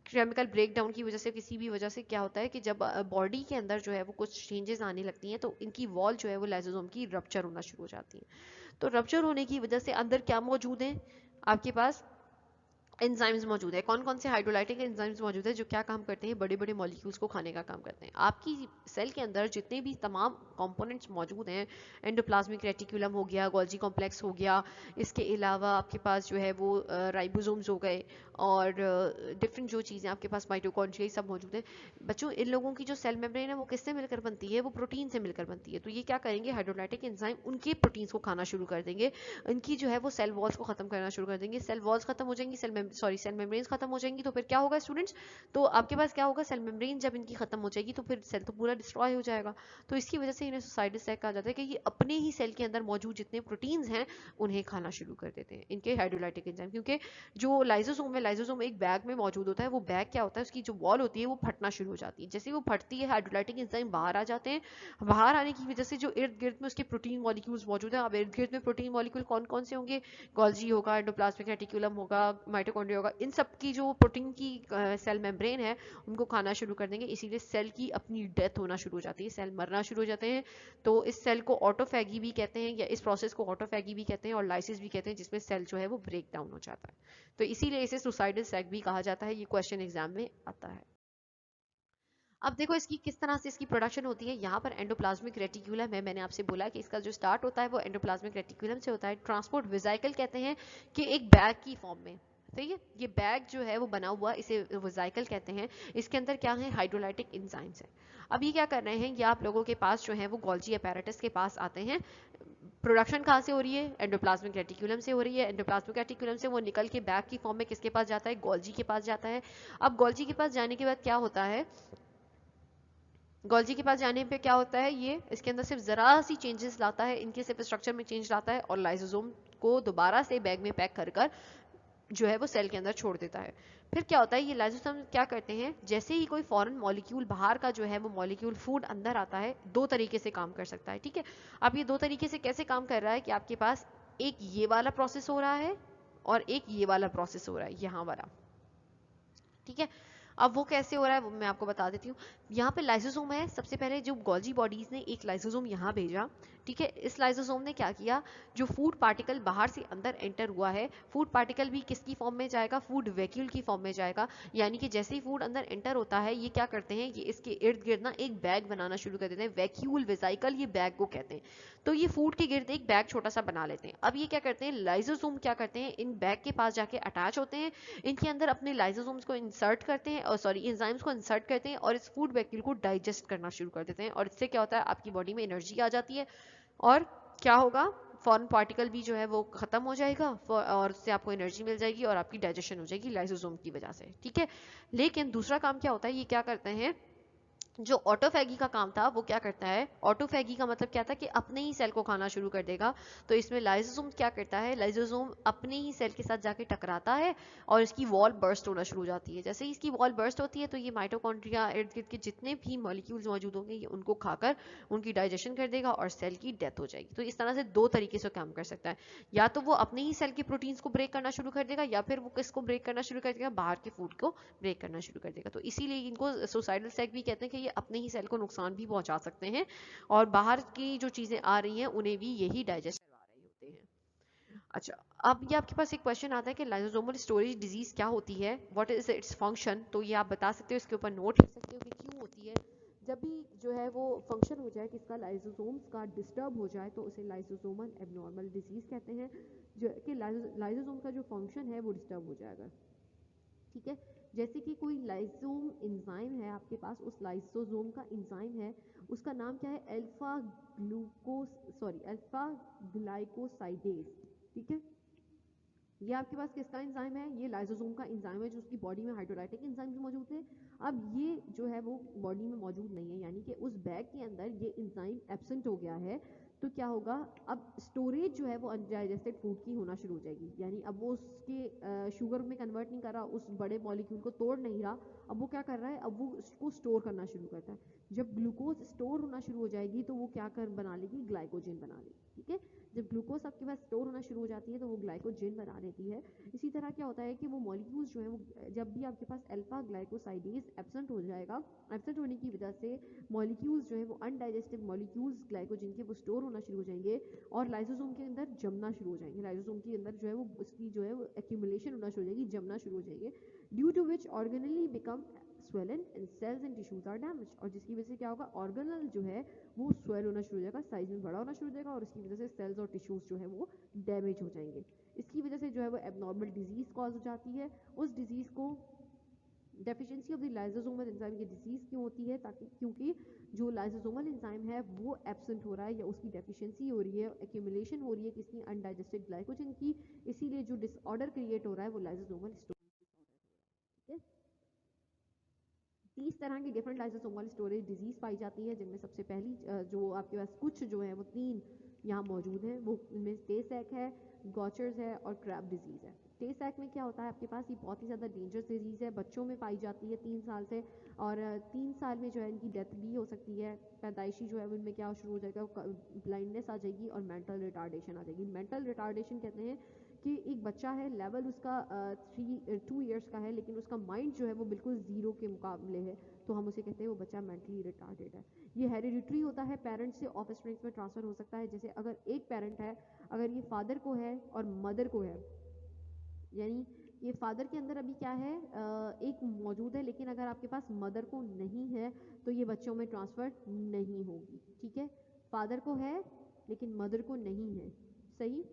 केमिकल ब्रेकडाउन की वजह से, किसी भी वजह से। क्या होता है कि जब बॉडी के अंदर जो है वो कुछ चेंजेस आने लगती हैं, तो इनकी वॉल जो है वो लाइसोसोम की रप्चर होना शुरू हो जाती है। तो रप्चर होने की वजह से अंदर क्या मौजूद है, आपके पास एंजाइम्स मौजूद है। कौन कौन से हाइड्रोलाइटिक एंजाइम्स मौजूद है, जो क्या काम करते हैं, बड़े बड़े मॉलिक्यूल्स को खाने का काम करते हैं। आपकी सेल के अंदर जितने भी तमाम कंपोनेंट्स मौजूद हैं, एंडोप्लाज्मिक रेटिकुलम हो गया, गोल्जी कॉम्प्लेक्स हो गया, इसके अलावा आपके पास जो है वो राइबोसोम्स हो गए, और डिफरेंट जो चीज़ें आपके पास, माइटोकॉन्ड्रिया, सब मौजूद है। बच्चों, इन लोगों की जो सेल मेम्ब्रेन है वो किससे मिलकर बनती है, वो प्रोटीन से मिलकर बनती है। तो ये क्या करेंगे, हाइड्रोलाइटिक एंजाइम उनके प्रोटीन्स को खाना शुरू कर देंगे, इनकी जो है वो सेल वॉल्स को खत्म करना शुरू कर देंगे। सेल वॉल्स खत्म हो जाएंगी, सेल मेम्ब्रेन्स खत्म हो जाएंगी, तो फिर क्या होगा स्टूडेंट्स, तो आपके पास क्या होगा, सेल मेम्ब्रेन जब इनकी खत्म हो जाएगी तो फिर सेल तो पूरा डिस्ट्रॉय हो जाएगा। तो इसकी वजह से इन्हें सुसाइडल सेक कहा जाता है, कि ये अपने ही सेल के अंदर मौजूद जितने प्रोटीन्स हैं उन्हें खाना शुरू कर देते हैं, इनके हाइड्रोलाइटिक एंजाइम। क्योंकि जो लाइसोसोम है, लाइसोसोम एक बैग में मौजूद होता है, वो बैग क्या होता है, उसकी जो वॉल होती है वो फटना शुरू हो जाती है। जैसे वो फटती है, हाइड्रोलाइटिक एंजाइम बाहर आ जाते हैं। बाहर आने की वजह से जो इर्द गिर्द में उसके प्रोटीन मॉलिक्यूल्स मौजूद हैं, अब इर्द गिर्द में प्रोटीन मॉलिक्यूल कौन कौन से होंगे, गोल्जी होगा, एंडोप्लाज्मिक रेटिकुलम होगा, माइटोकॉन्ड्रिया होगा, इन सब की जो प्रोटीन की सेल मेम्ब्रेन है उनको खाना शुरू कर देंगे। इसीलिए सेल की अपनी डेथ होना शुरू हो जाती है, सेल मरना शुरू हो जाते हैं। तो इस सेल को ऑटोफैगी भी कहते हैं, या इस प्रोसेस को ऑटोफैगी भी कहते हैं, और लाइसिस भी कहते हैं, जिसमें सेल जो है वो ब्रेक डाउन हो जाता है। तो इसीलिए इसे सुसाइडल सेक भी कहा जाता है। ये क्वेश्चन एग्जाम में आता है। अब देखो इसकी किस तरह से इसकी प्रोडक्शन होती है। यहाँ पर एंडोप्लाज्मिक रेटिकुलम है, मैंने आपसे बोला कि इसका जो स्टार्ट होता है वो एंडोप्लाज्मिक रेटिकुलम से होता है। ट्रांसपोर्ट वेसिकल कहते हैं, कि एक बैग की फॉर्म में, सही है, ये बैग जो है वो बना हुआ, इसे वेसिकल कहते हैं। इसके अंदर क्या है, हाइड्रोलाइटिक एंजाइम्स है। अब ये क्या कर रहे हैं, ये आप लोगों के पास जो है वो गोल्जी अपैरेटस के पास आते हैं। प्रोडक्शन कहाँ से हो रही है, एंडोप्लाज्मिक रेटिकुलम से हो रही है। एंडोप्लाज्मिक रेटिकुलम से वो निकल के बैग की फॉर्म में किसके पास जाता है, गोल्जी के पास जाता है। अब गोल्जी के पास जाने के बाद क्या होता है, गोल्जी के पास जाने पे क्या होता है, ये इसके अंदर सिर्फ ज़रा सी चेंजेस लाता है, इनके सिर्फ स्ट्रक्चर में चेंज लाता है, और लाइसोसोम को दोबारा से बैग में पैक कर कर जो है वो सेल के अंदर छोड़ देता है। फिर क्या होता है, ये लाइसोसोम क्या करते हैं, जैसे ही कोई फॉरेन मॉलिक्यूल बाहर का जो है वो मॉलिक्यूल फूड अंदर आता है, दो तरीके से काम कर सकता है। ठीक है, अब ये दो तरीके से कैसे काम कर रहा है, कि आपके पास एक ये वाला प्रोसेस हो रहा है, और एक ये वाला प्रोसेस हो रहा है, यहाँ वाला। ठीक है, अब वो कैसे हो रहा है वो मैं आपको बता देती हूँ। यहाँ पे लाइसोसोम है, सबसे पहले जो गोल्जी बॉडीज ने एक लाइसोसोम यहाँ भेजा। ठीक है, इस लाइसोसोम ने क्या किया, जो फूड पार्टिकल बाहर से अंदर एंटर हुआ है, फूड पार्टिकल भी किसकी फॉर्म में जाएगा, फूड वैक्यूल की फॉर्म में जाएगा। यानी कि जैसे ही फूड अंदर एंटर होता है, ये क्या करते हैं, ये इसके इर्द गिर्द ना एक बैग बनाना शुरू कर देते हैं, वैक्यूल वेसिकल ये बैग को कहते हैं। तो ये फूड के गिर्द एक बैग छोटा सा बना लेते हैं। अब ये क्या करते हैं, लाइसोसोम क्या करते हैं, इन बैग के पास जाके अटैच होते हैं, इनके अंदर अपने लाइसोसोम्स को इंसर्ट करते हैं, और सॉरी एंजाइम्स को इंसर्ट करते हैं, और इस फूड वैक्यूल को डाइजेस्ट करना शुरू कर देते हैं। और इससे क्या होता है, आपकी बॉडी में एनर्जी आ जाती है, और क्या होगा, फॉरेन पार्टिकल भी जो है वो खत्म हो जाएगा, और उससे आपको एनर्जी मिल जाएगी, और आपकी डाइजेशन हो जाएगी लाइसोसोम की वजह से। ठीक है, लेकिन दूसरा काम क्या होता है, ये क्या करते हैं, जो ऑटोफैगी का काम था वो क्या करता है, ऑटोफैगी का मतलब क्या था कि अपने ही सेल को खाना शुरू कर देगा। तो इसमें लाइसोसोम क्या करता है, लाइसोसोम अपने ही सेल के साथ जाके टकराता है और इसकी वॉल बर्स्ट होना शुरू हो जाती है। जैसे ही इसकी वॉल बर्स्ट होती है तो ये माइटोकॉन्ड्रिया इर्द गिर्द के जितने भी मॉलिक्यूल्स मौजूद होंगे ये उनको खाकर उनकी डाइजेशन कर देगा और सेल की डेथ हो जाएगी। तो इस तरह से दो तरीके से काम कर सकता है, या तो वो अपने ही सेल के प्रोटीन्स को ब्रेक करना शुरू कर देगा, या फिर वो किसको ब्रेक करना शुरू कर देगा, बाहर के फूड को ब्रेक करना शुरू कर देगा। तो इसीलिए इनको सुसाइडल सेल भी कहते हैं कि ये अपने ही सेल को नुकसान भी पहुंचा सकते हैं और बाहर की जो चीजें आ रही हैं उन्हें भी यही डाइजेस्ट करवा रहे होते हैं। अच्छा, अब ये आपके पास एक क्वेश्चन आता है कि लाइसोसोमल स्टोरेज डिजीज क्या होती है, व्हाट इज इट्स फंक्शन। तो ये आप बता सकते हो, इसके ऊपर नोट लिख सकते हो कि क्यों होती है। जब भी जो है वो फंक्शन हो जाए किसका, लाइसोसोम्स का डिस्टर्ब हो जाए तो उसे लाइसोसोमल एबनॉर्मल डिजीज कहते हैं। जो कि लाइसोसोम का जो फंक्शन है वो डिस्टर्ब हो जाएगा। ठीक है, जैसे कि कोई लाइसोम एंजाइम है आपके पास, उस लाइसोसोम का एंजाइम है, उसका नाम क्या है, अल्फा ग्लाइकोसाइडेज। ठीक है, ये आपके पास किसका एंजाइम है, ये लाइसोसोम का एंजाइम है जो उसकी बॉडी में हाइड्रोलाइटिक एंजाइम भी मौजूद है। अब ये जो है वो बॉडी में मौजूद नहीं है, यानी कि उस बैग के अंदर ये एंजाइम एब्सेंट हो गया है। तो क्या होगा, अब स्टोरेज जो है वो अनडाइजेस्टेड फूड की होना शुरू हो जाएगी, यानी अब वो उसके शुगर में कन्वर्ट नहीं कर रहा, उस बड़े मॉलिक्यूल को तोड़ नहीं रहा, अब वो क्या कर रहा है, अब वो उसको स्टोर करना शुरू करता है। जब ग्लूकोज स्टोर होना शुरू हो जाएगी तो वो क्या कर बना लेगी, ग्लाइकोजन बना लेगी। ठीक है, जब ग्लूकोज आपके पास स्टोर होना शुरू हो जाती है तो वो ग्लाइकोजन बना लेती है। इसी तरह क्या होता है कि वो मॉलिक्यूल्स जो है वो जब भी आपके पास अल्फा ग्लाइकोसाइडेज एब्सेंट हो जाएगा, एब्सेंट होने की वजह से मॉलिक्यूल्स जो है वो अनडाइजेस्टेड मॉलिक्यूल्स ग्लाइकोजन के वो स्टोर होना शुरू हो जाएंगे और लाइसोसोम के अंदर जमना शुरू हो जाएंगे। लाइसोसोम के अंदर जो है वो उसकी जो है वो एक्यूमुलेशन होना शुरू हो जाएगी, जमना शुरू हो जाएंगे, due to which organelle become swollen and cells and tissues are damaged। और जिसकी वजह से क्या होगा, ऑर्गेनल जो है वो स्वेल होना शुरू हो जाएगा, साइज में बड़ा होना शुरू हो जाएगा और इसकी वजह से सेल्स और टिश्यूज जो है वो डैमेज हो जाएंगे। इसकी वजह से जो है वो एबनॉर्मल डिजीज कॉज हो जाती है। उस डिजीज को deficiency of the lysosomal enzyme की डिजीज क्यों होती है, ताकि क्योंकि जो लाइसोसोमल एंजाइम है वो एब्सेंट हो रहा है या उसकी डेफिशिएंसी हो रही है, एक्यूमुलेशन हो रही है किसकी, अनडाइजेस्टेड ग्लाइकोजन की। इसीलिए जो डिसऑर्डर क्रिएट हो रहा है वो लाइसोसोमल स्टोरेज। 30 तरह की डिफरेंट लाइसोसोमल स्टोरेज डिजीज पाई जाती है, जिनमें सबसे पहली जो आपके पास कुछ जो है वो 3 यहाँ मौजूद हैं, वो इनमें टे सैक है, गॉचर्स है और क्रैब डिजीज है। टे सैक में क्या होता है आपके पास, ये बहुत ही ज़्यादा डेंजरस डिजीज है, बच्चों में पाई जाती है 3 साल से, और 3 साल में जो है इनकी डेथ भी हो सकती है। पैदाइशी जो है उनमें क्या शुरू हो जाएगा, ब्लाइंडनेस आ जाएगी और मेंटल रिटार्डेशन आ जाएगी। मेंटल रिटार्डेशन कहते हैं कि एक बच्चा है, लेवल उसका 2 ईयर्स का है, लेकिन उसका माइंड जो है वो बिल्कुल ज़ीरो के मुकाबले है, तो हम उसे कहते हैं वो बच्चा मेंटली रिटार्डेड है। ये हेरिडिटरी होता है, पेरेंट्स से ऑफस्प्रिंग्स में ट्रांसफर हो सकता है। जैसे अगर एक पेरेंट है, अगर ये फादर को है और मदर को है, यानी ये फादर के अंदर अभी क्या है, एक मौजूद है, लेकिन अगर आपके पास मदर को नहीं है तो ये बच्चों में ट्रांसफर नहीं होगी। ठीक है, फादर को है लेकिन मदर को नहीं है, सही।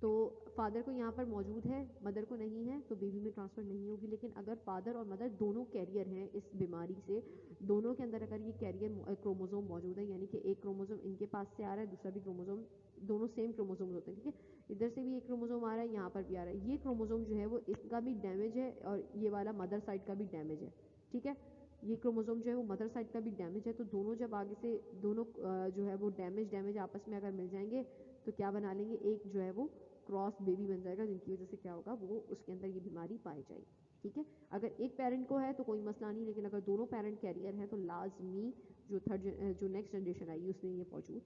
तो फादर को यहाँ पर मौजूद है, मदर को नहीं है, तो बेबी में ट्रांसफ़र नहीं होगी। लेकिन अगर फादर और मदर दोनों कैरियर हैं इस बीमारी से, दोनों के अंदर अगर ये कैरियर क्रोमोसोम मौजूद है, यानी कि एक क्रोमोसोम इनके पास से आ रहा है, दूसरा भी क्रोमोसोम, दोनों सेम क्रोमोसोम होते हैं, ठीक है, इधर से भी एक क्रोमोसोम आ रहा है, यहाँ पर भी आ रहा है, ये क्रोमोसोम जो है वो इसका भी डैमेज है और ये वाला मदर साइड का भी डैमेज है। ठीक है, ये क्रोमोसोम जो है वो मदर साइड का भी डैमेज है, तो दोनों जब आगे से दोनों जो है वो डैमेज आपस में अगर मिल जाएंगे तो क्या बना लेंगे, एक जो है वो क्रॉस बेबी बन जाएगा, जिनकी वजह से क्या होगा, वो उसके अंदर ये बीमारी पाई जाएगी। ठीक है, अगर एक पेरेंट को है तो कोई मसला नहीं, लेकिन अगर दोनों पेरेंट कैरियर हैं तो लाजमी जो नेक्स्ट जनरेशन आएगी उसमें ये मौजूद।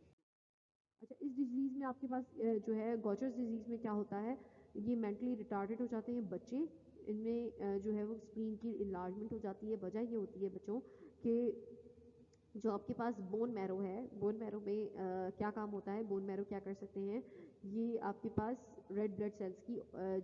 अच्छा, इस डिजीज़ में आपके पास जो है गॉचर्स डिजीज़ में क्या होता है, ये मेंटली रिटार्डेड हो जाते हैं बच्चे, इनमें जो है वो स्प्लीन की इन्लार्जमेंट हो जाती है। वजह ये होती है बच्चों के जो आपके पास बोन मैरो है, बोन मैरो में क्या काम होता है, बोन मैरो क्या कर सकते हैं, ये आपके पास रेड ब्लड सेल्स की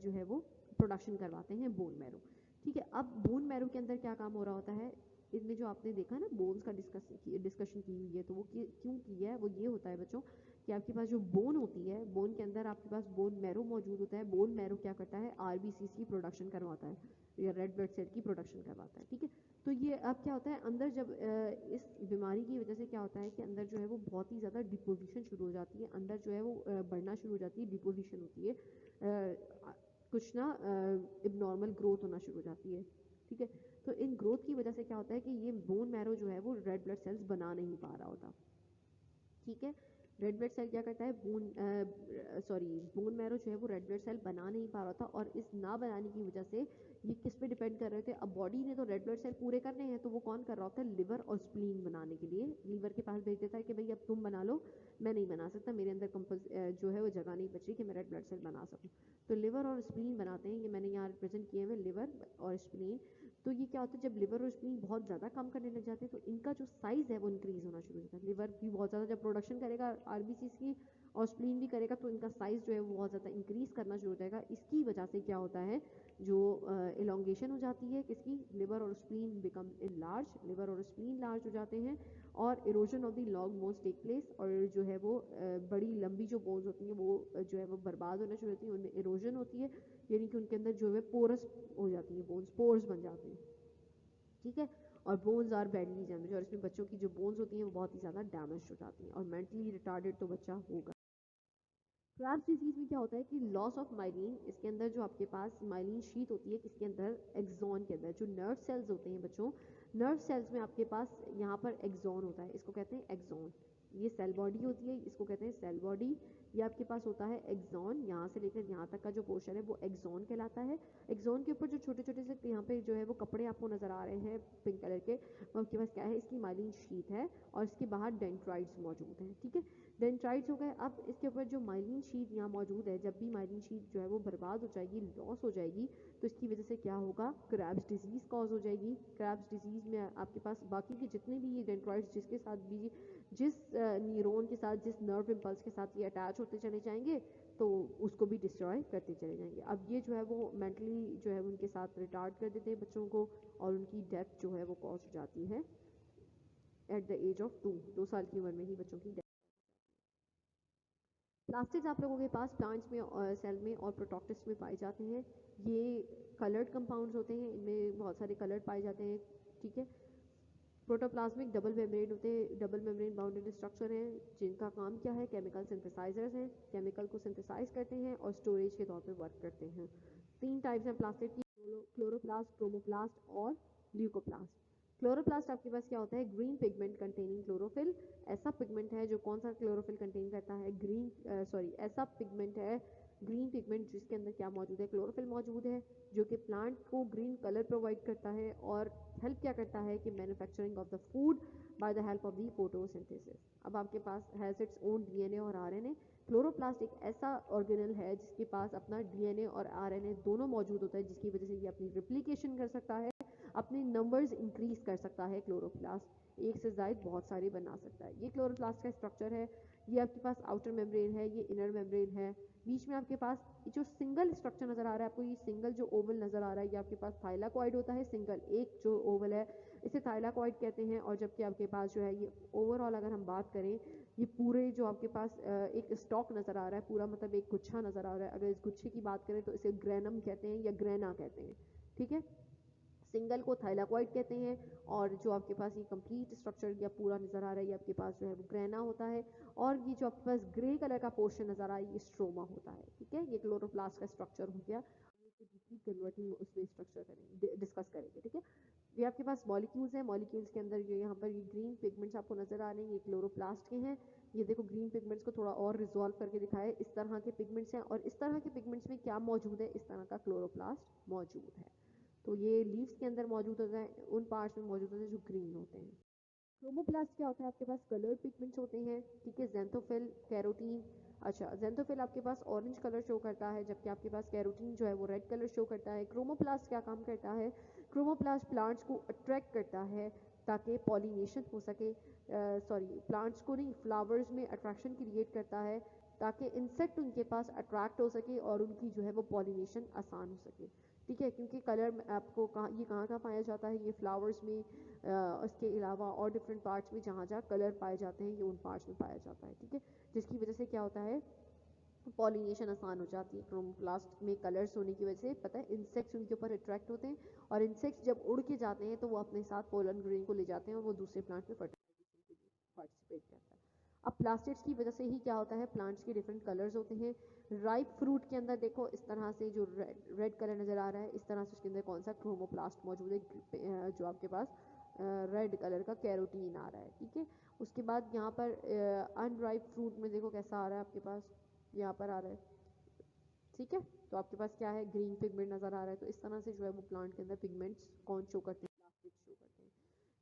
जो है वो प्रोडक्शन करवाते हैं बोन मैरो। ठीक है, अब बोन मैरो के अंदर क्या काम हो रहा होता है, इसमें जो आपने देखा ना बोन्स का डिस्कशन की हुई है, तो वो क्यों की है, वो ये होता है बच्चों कि आपके पास जो बोन होती है, बोन के अंदर आपके पास बोन मैरो मौजूद होता है। बोन मैरो क्या करता है, आरबीसी की प्रोडक्शन करवाता है या रेड ब्लड सेल की प्रोडक्शन करवाता है। ठीक है, तो ये अब क्या होता है अंदर, जब इस बीमारी की वजह से क्या होता है कि अंदर जो है वो बहुत ही ज़्यादा डिपोजिशन शुरू हो जाती है, अंदर जो है वो बढ़ना शुरू हो जाती है, डिपोजिशन होती है, कुछ ना इबनॉर्मल ग्रोथ होना शुरू हो जाती है। ठीक है, तो इन ग्रोथ की वजह से क्या होता है कि ये बोन मैरो जो है वो रेड ब्लड सेल्स बना नहीं पा रहा होता। ठीक है, रेड ब्लड सेल क्या करता है, बोन मैरो जो है वो रेड ब्लड सेल बना नहीं पा रहा था, और इस ना बनाने की वजह से ये किस पे डिपेंड कर रहे थे, अब बॉडी ने तो रेड ब्लड सेल पूरे करने हैं, तो वो कौन कर रहा होता है, लिवर और स्प्लीन बनाने के लिए लीवर के पास भेज देता है कि भाई अब तुम बना लो, मैं नहीं बना सकता, मेरे अंदर जो है वो जगह नहीं बच रही कि मैं रेड ब्लड सेल बना सकूं। तो लिवर और स्प्लीन बनाते हैं, ये मैंने यहाँ रिप्रेजेंट किए हुए लिवर और स्प्लीन। तो ये क्या होता है, जब लिवर और स्प्लीन बहुत ज़्यादा काम करने लग जाते हैं तो इनका जो साइज़ है वो इंक्रीज़ होना शुरू हो जाता है। लिवर भी बहुत ज़्यादा जब प्रोडक्शन करेगा आरबीसीज की, और स्प्लीन भी करेगा, तो इनका साइज़ जो है वो बहुत ज़्यादा इंक्रीज़ करना शुरू हो जाएगा। इसकी वजह से क्या होता है, जो इलोंगेशन हो जाती है किसकी, लिवर और spleen become enlarge, liver और स्प्लीन लार्ज हो जाते हैं, और erosion of the long bones take place, और जो है वो बड़ी लंबी जो बोन्स होती हैं वो जो है वो बर्बाद होना शुरू होती है, उनमें इरोजन होती है, यानी कि उनके अंदर जो है पोरस हो जाती है बोन्स, पोर्स बन जाते हैं। ठीक है, और बोन्स आर बैडली डैमेज, और इसमें बच्चों की जो बोन्स होती हैं वो बहुत ही ज़्यादा डैमेज हो जाती हैं, और मेंटली रिटार्डेड तो बच्चा होगा। क्राफ्ट डिजीज में क्या होता है कि लॉस ऑफ माइलिन, इसके अंदर जो आपके पास माइलिन शीट होती है किसके अंदर, एक्सॉन के अंदर, जो नर्व सेल्स होते हैं बच्चों, नर्व सेल्स में आपके पास यहाँ पर एक्सॉन होता है, इसको कहते हैं एक्सॉन। ये सेल बॉडी होती है, इसको कहते हैं सेल बॉडी। ये आपके पास होता है एक्सॉन, यहाँ से लेकर यहाँ तक का जो पोर्शन है वो एक्सॉन कहलाता है। एक्सॉन के ऊपर जो छोटे छोटे से यहाँ पे जो है वो कपड़े आपको नजर आ रहे हैं पिंक कलर के, आपके पास क्या है, इसकी माइलिन शीट है, और इसके बाहर डेंड्राइट्स मौजूद हैं। ठीक है, डेंड्राइट्स हो गए। अब इसके ऊपर जो माइलिन शीट यहाँ मौजूद है, जब भी माइलिन शीट जो है वो बर्बाद हो जाएगी, लॉस हो जाएगी, तो इसकी वजह से क्या होगा, क्रैब्स डिजीज कॉज हो जाएगी। क्रैब्स डिजीज में आपके पास बाकी के जितने भी ये डेंड्राइट्स जिसके साथ भी, जिस न्यूरॉन के साथ, जिस नर्व इम्पल्स के साथ ये अटैच होते चले जाएंगे, तो उसको भी डिस्ट्रॉय करते चले जाएंगे। अब ये जो है वो मेंटली जो है उनके साथ रिटार्ड कर देते हैं बच्चों को, और उनकी डेथ जो है वो कॉज हो जाती है एट द एज ऑफ 2 साल की उम्र में ही बच्चों की। प्लास्टिड्स आप लोगों के पास प्लांट्स में और सेल में और प्रोटोक्टिस में पाए जाते हैं। ये कलर्ड कंपाउंड्स होते हैं, इनमें बहुत सारे कलर पाए जाते हैं। ठीक है, प्रोटोप्लाज्मिक डबल मेम्ब्रेन होते हैं, डबल मेम्ब्रेन बाउंडेड स्ट्रक्चर हैं, जिनका काम क्या है, केमिकल सिंथेसाइजर्स हैं, केमिकल को सिंथेसाइज करते हैं और स्टोरेज के तौर पे वर्क करते हैं। 3 टाइप्स हैं प्लास्टिड की, क्लोरोप्लास्ट, क्रोमोप्लास्ट और ल्यूकोप्लास्ट। क्लोरोप्लास्ट आपके पास क्या होता है, ग्रीन पिगमेंट कंटेनिंग क्लोरोफिल। ऐसा पिगमेंट है जो कौन सा क्लोरोफिल कंटेन करता है, ऐसा पिगमेंट है, ग्रीन पिगमेंट, जिसके अंदर क्या मौजूद है, क्लोरोफिल मौजूद है, जो कि प्लांट को ग्रीन कलर प्रोवाइड करता है, और हेल्प क्या करता है कि manufacturing of the food by the help of the photosynthesis. अब आपके पास हैज इट्स ओन डीएनए और आरएनए। क्लोरोप्लास्ट एक ऐसा ऑर्गेनल है जिसके पास अपना डीएनए और आरएनए दोनों मौजूद होता है, जिसकी वजह से ये अपनी रिप्लिकेशन कर सकता है, अपने नंबर्स इंक्रीज कर सकता है। क्लोरोप्लास्ट एक से ज्यादा बहुत सारे बना सकता है। ये क्लोरोप्लास्ट का स्ट्रक्चर है। ये आपके पास आउटर मेम्ब्रेन है, ये इनर मेम्ब्रेन है। बीच में आपके पास जो सिंगल स्ट्रक्चर नजर आ रहा है आपको, ये सिंगल जो ओवल नजर आ रहा है, ये आपके पास थाइलाकॉइड होता है, सिंगल एक जो ओवल है इसे थाइलाकॉइड कहते हैं। और जबकि आपके पास जो है ये ओवरऑल अगर हम बात करें, ये पूरे जो आपके पास एक स्टॉक नजर आ रहा है पूरा, मतलब एक गुच्छा नजर आ रहा है, अगर इस गुच्छे की बात करें तो इसे ग्रेनम कहते हैं या ग्रेना कहते हैं। ठीक है, सिंगल को थाइलाकॉइड कहते हैं, और जो आपके पास ये कंप्लीट स्ट्रक्चर या पूरा नजर आ रहा है ये आपके पास जो है वो ग्रेना होता है, और ये जो आपके पास ग्रे कलर का पोर्शन नजर आ रहा है ये स्ट्रोमा होता है। ठीक है, ये क्लोरोप्लास्ट का स्ट्रक्चर हो गया। कन्वर्टिंग उसमें स्ट्रक्चर करेंगे, डिस्कस करेंगे। ठीक है, ये आपके पास मॉलिक्यूल्स हैं, मॉलिक्यूल्स के अंदर ये यहाँ पर ये ग्रीन पिगमेंट्स आपको नजर आ रहे हैं, ये क्लोरोप्लास्ट के हैं। ये देखो ग्रीन पिगमेंट्स को थोड़ा और रिजॉल्व करके दिखाए, इस तरह के पिगमेंट्स हैं, और इस तरह के पिगमेंट्स में क्या मौजूद है, इस तरह का क्लोरोप्लास्ट मौजूद है। तो ये लीव्स के अंदर मौजूद होता है, उन पार्ट्स में मौजूद होते हैं जो ग्रीन होते हैं। क्रोमोप्लास्ट क्या होता है, आपके पास कलर पिगमेंट्स होते हैं। ठीक है, जेंथोफिल, कैरोटीन। अच्छा, जेंथोफिल आपके पास ऑरेंज कलर शो करता है, जबकि आपके पास कैरोटीन जो है वो रेड कलर शो करता है। क्रोमोप्लास्ट क्या काम करता है, क्रोमोप्लास्ट प्लांट्स को अट्रैक्ट करता है ताकि पॉलिनेशन हो सके, प्लांट्स को नहीं, फ्लावर्स में अट्रैक्शन क्रिएट करता है ताकि इंसेक्ट उनके पास अट्रैक्ट हो सके और उनकी जो है वो पॉलिनेशन आसान हो सके। ठीक है, क्योंकि कलर आपको कहाँ पाया जाता है, ये फ्लावर्स में, इसके अलावा और डिफरेंट पार्ट्स में जहाँ जहाँ कलर पाए जाते हैं ये उन पार्ट्स में पाया जाता है। ठीक है, जिसकी वजह से क्या होता है, पॉलिनेशन आसान हो जाती है। क्रोमोप्लास्ट में कलर्स होने की वजह से पता है इंसेक्ट्स उनके ऊपर अट्रैक्ट होते हैं, और इंसेक्ट्स जब उड़ के जाते हैं तो वो अपने साथ पोलन ग्रेन को ले जाते हैं और वो दूसरे प्लांट में फर्टिलाइजेशन के लिए पार्टिसिपेट करता है। अब प्लास्टिड्स की वजह से ही क्या होता है, प्लांट्स के डिफरेंट कलर्स होते हैं। राइप फ्रूट के अंदर देखो इस तरह से जो रेड कलर नज़र आ रहा है, इस तरह से उसके अंदर कौन सा क्रोमोप्लास्ट मौजूद है, जो आपके पास रेड कलर का कैरोटीन आ रहा है, ठीक है। उसके बाद यहाँ पर अनराइप फ्रूट में देखो कैसा आ रहा है आपके पास, यहाँ पर आ रहा है, ठीक है। तो आपके पास क्या है, ग्रीन पिगमेंट नज़र आ रहा है। तो इस तरह से जो है वो प्लांट के अंदर पिगमेंट्स कौन शो करते हैं, प्लास्टिड शो करते हैं।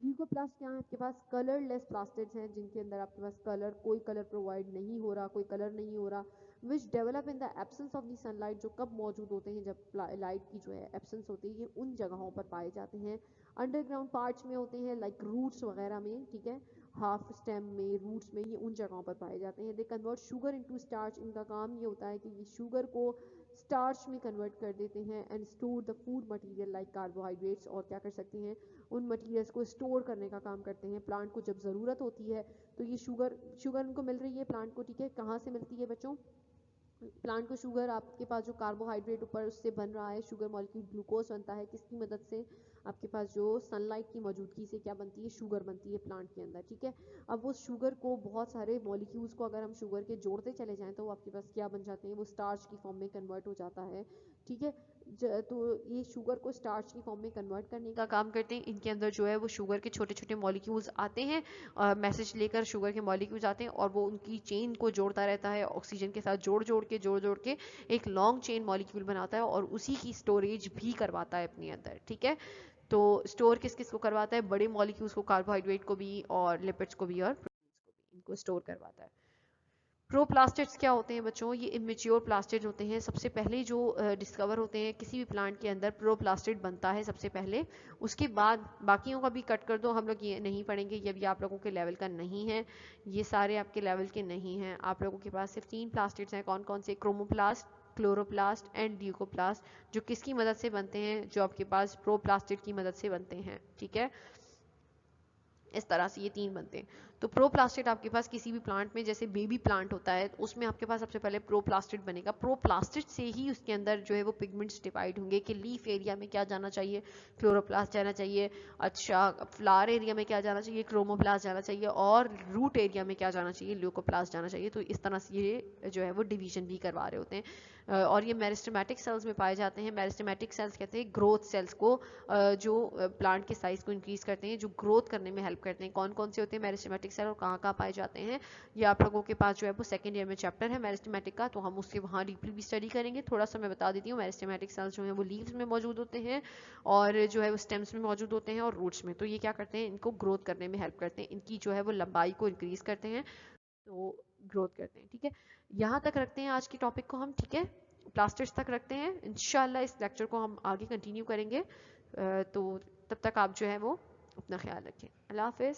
ल्यूकोप्लास्ट क्या है, आपके पास कलरलेस प्लास्टिड्स हैं जिनके अंदर आपके पास कोई कलर प्रोवाइड नहीं हो रहा, कोई कलर नहीं हो रहा, which develop in the absence of the sunlight, जो कब मौजूद होते हैं, जब लाइट की जो है एब्सेंस होती है, ये उन जगहों पर पाए जाते हैं। अंडरग्राउंड पार्ट्स में होते हैं, लाइक रूट्स वगैरह में, ठीक है, हाफ स्टेम में, रूट्स में, ये उन जगहों पर पाए जाते हैं। They convert sugar into starch, इनका काम ये होता है कि ये शुगर को स्टार्च में कन्वर्ट कर देते हैं। And store the food material like carbohydrates, और क्या कर सकते हैं, उन मटेरियल्स को स्टोर करने का काम करते हैं। प्लांट को जब ज़रूरत होती है तो ये शुगर उनको मिल रही है प्लांट को, ठीक है। कहाँ से मिलती है बच्चों, प्लांट को शुगर, आपके पास जो कार्बोहाइड्रेट ऊपर उससे बन रहा है, शुगर मॉलिक्यूल ग्लूकोज बनता है, किसकी मदद से, आपके पास जो सनलाइट की मौजूदगी से क्या बनती है, शुगर बनती है प्लांट के अंदर, ठीक है। अब वो शुगर को, बहुत सारे मॉलिक्यूल्स को अगर हम शुगर के जोड़ते चले जाएं तो वो आपके पास क्या बन जाते हैं, वो स्टार्च की फॉर्म में कन्वर्ट हो जाता है, ठीक है। तो ये शुगर को स्टार्च की फॉर्म में कन्वर्ट करने का काम करते हैं। इनके अंदर जो है वो शुगर के छोटे छोटे मॉलिक्यूल्स आते हैं, मैसेज लेकर शुगर के मॉलिक्यूल्स आते हैं, और वो उनकी चेन को जोड़ता रहता है, ऑक्सीजन के साथ जोड़ के एक लॉन्ग चेन मॉलिक्यूल बनाता है, और उसी की स्टोरेज भी करवाता है अपने अंदर, ठीक है। तो स्टोर किस किस को करवाता है, बड़े मॉलिक्यूल्स को, कार्बोहाइड्रेट को भी और लिपिड्स को भी और प्रोटीन्स को भी, इनको स्टोर करवाता है। प्रोप्लास्टिड्स क्या होते हैं बच्चों, ये इमेच्योर प्लास्टिड होते हैं। सबसे पहले जो डिस्कवर होते हैं, किसी भी प्लांट के अंदर प्रोप्लास्टिड बनता है सबसे पहले, उसके बाद बाकियों का भी कट कर दो, हम लोग ये नहीं पढ़ेंगे, ये भी आप लोगों के लेवल का नहीं है, ये सारे आपके लेवल के नहीं हैं। आप लोगों के पास सिर्फ 3 प्लास्टिड्स हैं, कौन कौन से, क्रोमोप्लास्ट, क्लोरोप्लास्ट एंड ल्यूकोप्लास्ट, जो किसकी मदद से बनते हैं, जो आपके पास प्रोप्लास्टिड की मदद से बनते हैं, ठीक है। इस तरह से ये 3 बनते हैं। तो प्रोप्लास्टिड आपके पास किसी भी प्लांट में, जैसे बेबी प्लांट होता है, उसमें आपके पास सबसे पहले प्रोप्लास्टिड बनेगा। प्रोप्लास्टिड से ही उसके अंदर जो है वो पिगमेंट्स डिवाइड होंगे कि लीफ एरिया में क्या जाना चाहिए, क्लोरोप्लास्ट जाना चाहिए, अच्छा फ्लावर एरिया में क्या जाना चाहिए, क्रोमोप्लास्ट जाना चाहिए, और रूट एरिया में क्या जाना चाहिए, ल्यूकोप्लास्ट जाना चाहिए। तो इस तरह से ये जो है वो डिवीजन भी करवा रहे होते हैं, और ये मेरिस्टेमेटिक सेल्स में पाए जाते हैं। मेरिस्टेमेटिक सेल्स कहते हैं ग्रोथ सेल्स को, जो प्लांट के साइज को इंक्रीज करते हैं, जो ग्रोथ करने में हेल्प करते हैं। कौन कौन से होते हैं मेरिस्टेमेटिक सेल और कहाँ कहाँ पाए जाते हैं, ये आप लोगों के पास जो है वो सेकंड ईयर में चैप्टर है मेरिस्टेमेटिक का, तो हम उसके वहाँ डीपली भी स्टडी करेंगे। थोड़ा सा मैं बता देती हूँ, मेरिस्टेमेटिक सेल्स जो है वो लीव्स में मौजूद होते हैं, और जो है वो स्टेम्स में मौजूद होते हैं, और रूट्स में। तो ये क्या करते हैं, इनको ग्रोथ करने में हेल्प करते हैं, इनकी जो है वो लंबाई को इंक्रीज करते हैं, तो ग्रोथ करते हैं, ठीक है। यहाँ तक रखते हैं आज की टॉपिक को हम, ठीक है, प्लास्टिड्स तक रखते हैं। इंशाल्लाह इस लेक्चर को हम आगे कंटिन्यू करेंगे, तो तब तक आप जो है वो अपना ख्याल रखें। अल्लाह हाफिज़।